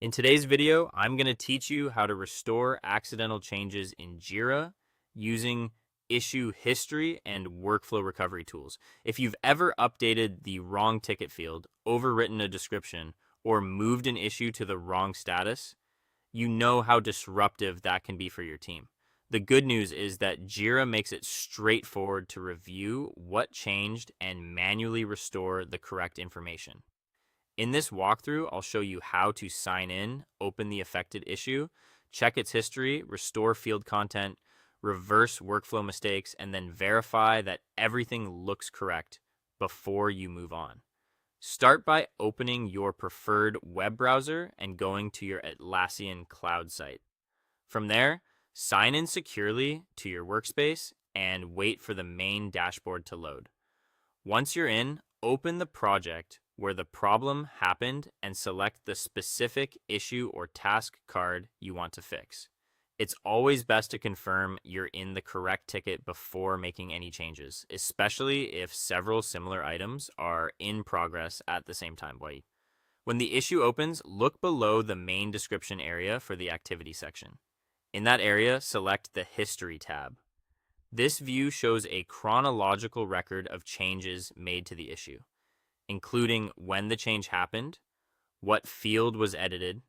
In today's video, I'm going to teach you how to restore accidental changes in Jira using issue history and workflow recovery tools. If you've ever updated the wrong ticket field, overwritten a description, or moved an issue to the wrong status, you know how disruptive that can be for your team. The good news is that Jira makes it straightforward to review what changed and manually restore the correct information. In this walkthrough, I'll show you how to sign in, open the affected issue, check its history, restore field content, reverse workflow mistakes, and then verify that everything looks correct before you move on. Start by opening your preferred web browser and going to your Atlassian cloud site. From there, sign in securely to your workspace and wait for the main dashboard to load. Once you're in, open the project where the problem happened and select the specific issue or task card you want to fix. It's always best to confirm you're in the correct ticket before making any changes, especially if several similar items are in progress at the same time. When the issue opens, look below the main description area for the activity section. In that area, select the History tab. This view shows a chronological record of changes made to the issue, including when the change happened, what field was edited,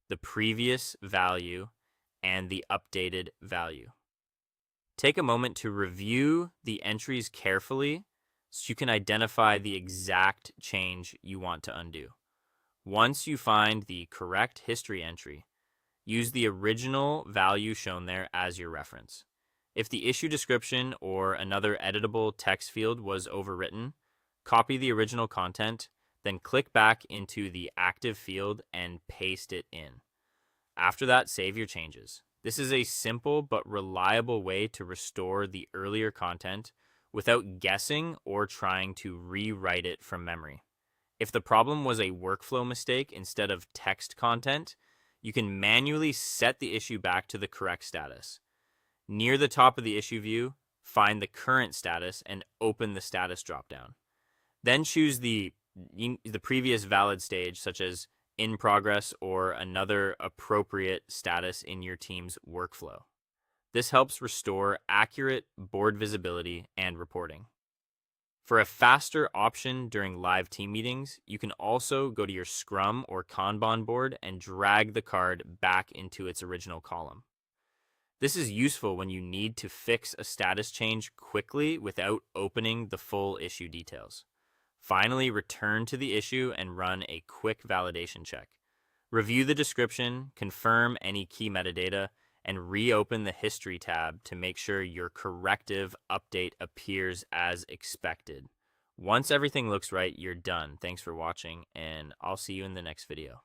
the previous value, and the updated value. Take a moment to review the entries carefully so you can identify the exact change you want to undo. Once you find the correct history entry, use the original value shown there as your reference. If the issue description or another editable text field was overwritten, copy the original content, then click back into the active field and paste it in. After that, save your changes. This is a simple but reliable way to restore the earlier content without guessing or trying to rewrite it from memory. If the problem was a workflow mistake instead of text content, you can manually set the issue back to the correct status. Near the top of the issue view, find the current status and open the status dropdown. Then choose the previous valid stage, such as in progress or another appropriate status in your team's workflow. This helps restore accurate board visibility and reporting. For a faster option during live team meetings, you can also go to your Scrum or Kanban board and drag the card back into its original column. This is useful when you need to fix a status change quickly without opening the full issue details. Finally, return to the issue and run a quick validation check. Review the description, confirm any key metadata, and reopen the History tab to make sure your corrective update appears as expected. Once everything looks right, you're done. Thanks for watching, and I'll see you in the next video.